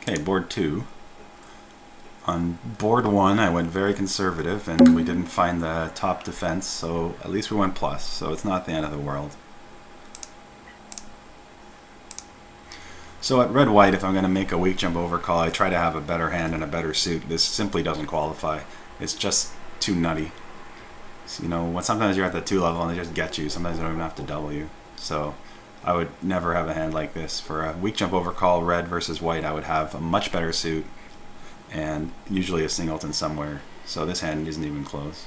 Okay, board 2. On board 1, I went very conservative, and we didn't find the top defense, so at least we went plus, so it's not the end of the world. So at red-white, if I'm going to make a weak jump overcall, I try to have a better hand and a better suit. This simply doesn't qualify. It's just too nutty. So, you know, sometimes you're at the 2 level and they just get you. Sometimes they don't even have to double you. So I would never have a hand like this. For a weak jump overcall, red versus white, I would have a much better suit and usually a singleton somewhere. So this hand isn't even close.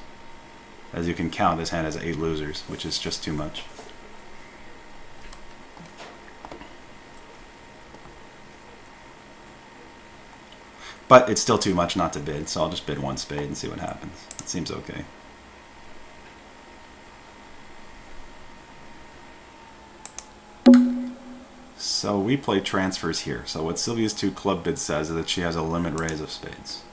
As you can count, this hand has 8 losers, which is just too much. But it's still too much not to bid, so I'll just bid 1 spade and see what happens. It seems okay. So we play transfers here. So what Sylvia's 2 club bid says is that she has a limit raise of spades.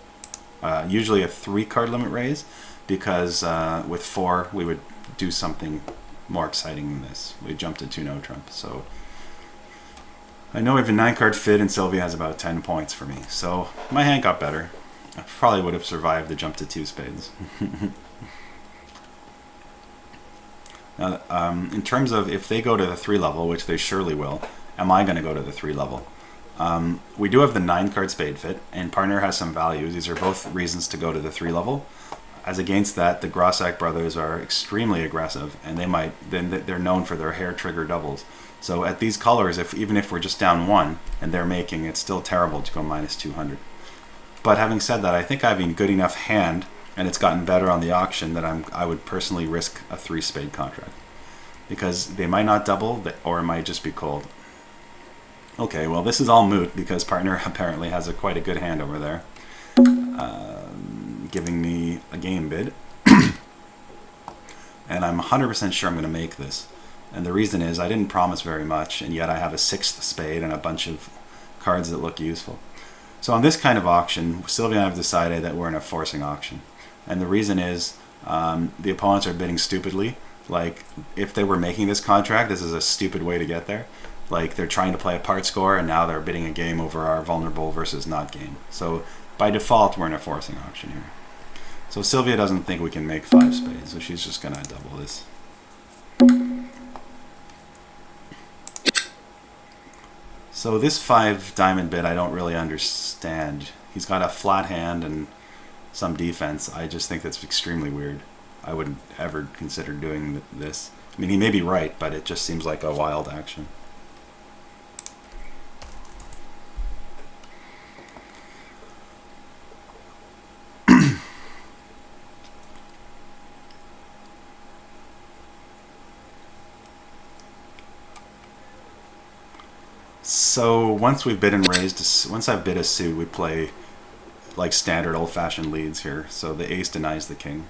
Usually a 3-card limit raise, because with 4 we would do something more exciting than this. We jump to 2 no trump. So I know we have a 9-card fit, and Sylvia has about 10 points for me. So my hand got better. I probably would have survived the jump to 2 spades. Now, in terms of if they go to the 3 level, which they surely will, am I going to go to the 3 level? We do have the 9-card spade fit, and partner has some values. These are both reasons to go to the 3 level. As against that, the Grossack brothers are extremely aggressive, and they're known for their hair trigger doubles. So at these colors, even if we're just down 1 and they're making, it's still terrible to go minus 200. But having said that, I think I have a good enough hand, and it's gotten better on the auction, that I would personally risk a 3 spade contract, because they might not double, or it might just be cold. Okay, well this is all moot because partner apparently has quite a good hand over there, giving me a game bid, and I'm 100% sure I'm going to make this. And the reason is I didn't promise very much, and yet I have a 6th spade and a bunch of cards that look useful. So on this kind of auction, Sylvia and I have decided that we're in a forcing auction. And the reason is the opponents are bidding stupidly. Like, if they were making this contract, this is a stupid way to get there. Like, they're trying to play a part score, and now they're bidding a game over our vulnerable versus not game. So by default, we're in a forcing auction here. So Sylvia doesn't think we can make 5 spades, so she's just going to double this. So this 5 diamond bid I don't really understand. He's got a flat hand and some defense. I just think that's extremely weird. I wouldn't ever consider doing this. I mean, he may be right, but it just seems like a wild action. So once we've bid and raised, once I've bid a suit, we play like standard old-fashioned leads here. So the ace denies the king.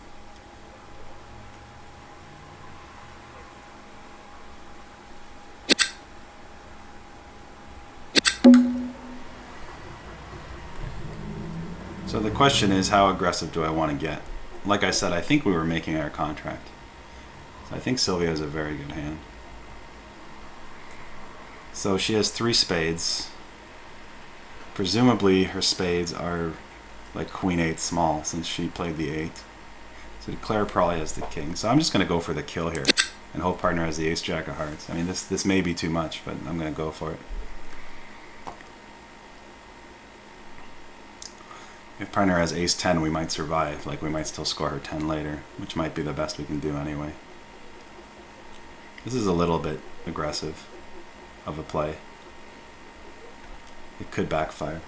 So the question is, how aggressive do I want to get? Like I said, I think we were making our contract. So I think Sylvia has a very good hand. So she has 3 spades. Presumably her spades are like queen 8 small, since she played the 8. So Claire probably has the king. So I'm just going to go for the kill here and hope partner has the ace jack of hearts. I mean, this may be too much, but I'm going to go for it. If partner has ace 10, we might survive. Like, we might still score her 10 later, which might be the best we can do anyway. This is a little bit aggressive of a play. It could backfire.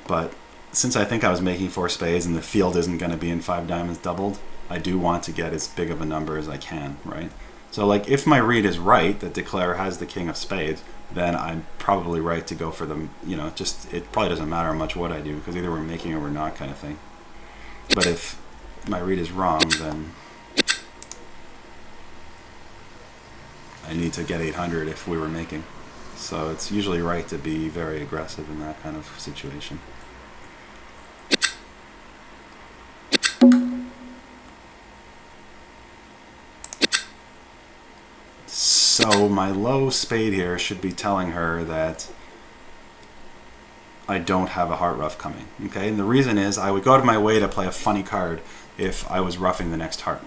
But since I think I was making 4 spades and the field isn't going to be in 5 diamonds doubled, I do want to get as big of a number as I can, right? So like, if my read is right, that Declare has the king of spades, then I'm probably right to go for them. You know, just, it probably doesn't matter much what I do, because either we're making or we're not, kind of thing. But if my read is wrong, then I need to get 800 if we were making. So it's usually right to be very aggressive in that kind of situation. So So my low spade here should be telling her that I don't have a heart ruff coming. Okay, and the reason is I would go out of my way to play a funny card if I was ruffing the next heart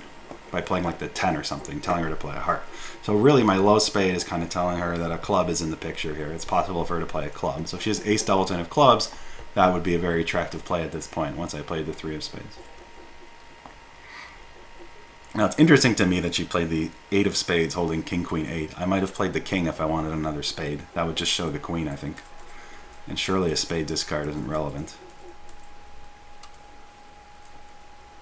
by playing like the 10 or something, telling her to play a heart. So really my low spade is kind of telling her that a club is in the picture here. It's possible for her to play a club. So if she has ace double 10 of clubs, that would be a very attractive play at this point once I played the 3 of spades. Now it's interesting to me that she played the 8 of spades holding king, queen, 8. I might have played the king if I wanted another spade. That would just show the queen, I think. And surely a spade discard isn't relevant.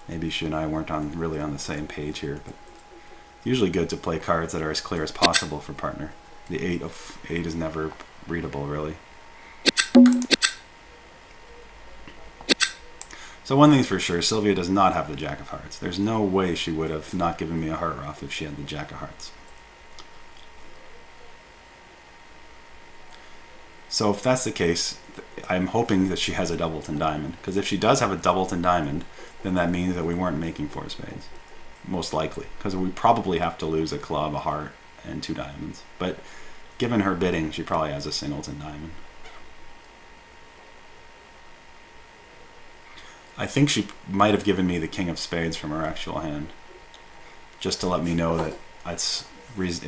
Maybe she and I weren't really on the same page here, but it's usually good to play cards that are as clear as possible for partner. The 8 of 8 is never readable, really. So one thing's for sure, Sylvia does not have the jack of hearts. There's no way she would have not given me a heart ruff if she had the jack of hearts. So if that's the case, I'm hoping that she has a doubleton diamond, because if she does have a doubleton diamond, then that means that we weren't making 4 spades, most likely, because we probably have to lose a club, a heart, and 2 diamonds. But given her bidding, she probably has a singleton diamond. I think she might have given me the king of spades from her actual hand, just to let me know that it's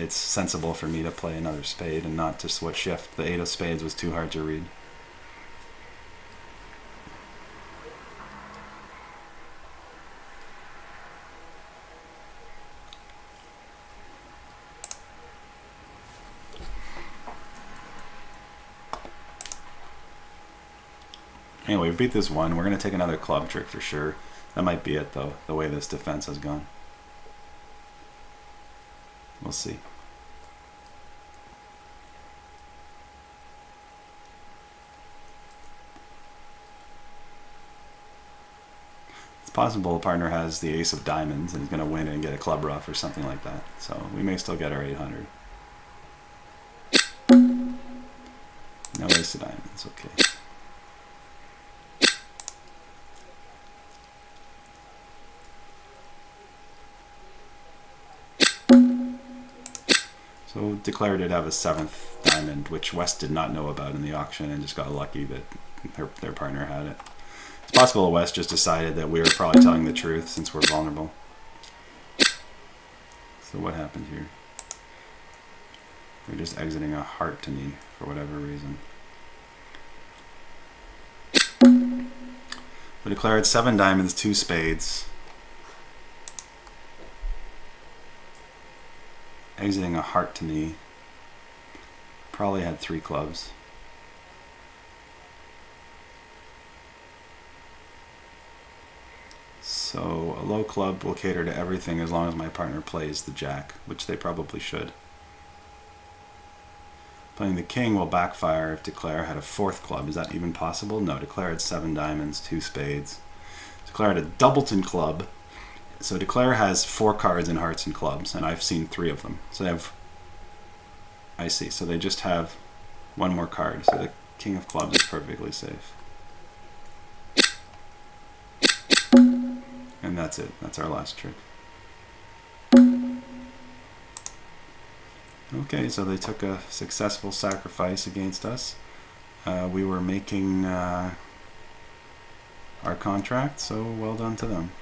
sensible for me to play another spade and not to switch shift. The 8 of spades was too hard to read. Anyway, we beat this one. We're going to take another club trick for sure. That might be it, though, the way this defense has gone. We'll see. It's possible a partner has the ace of diamonds and is going to win and get a club ruff or something like that. So we may still get our 800. No ace of diamonds, okay. So Declare did have a 7th diamond, which West did not know about in the auction and just got lucky that their partner had it. It's possible West just decided that we were probably telling the truth since we're vulnerable. So what happened here? They're just exiting a heart to me for whatever reason. We declared 7 diamonds, 2 spades. Exiting a heart to me. Probably had 3 clubs. So a low club will cater to everything as long as my partner plays the jack, which they probably should. Playing the king will backfire if Declare had a 4th club. Is that even possible? No, Declare had 7 diamonds, 2 spades. Declare had a doubleton club. So Declare has 4 cards in hearts and clubs, and I've seen 3 of them. So they have, I see, so they just have 1 more card. So the king of clubs is perfectly safe. And that's it. That's our last trick. Okay, so they took a successful sacrifice against us. We were making our contract, so well done to them.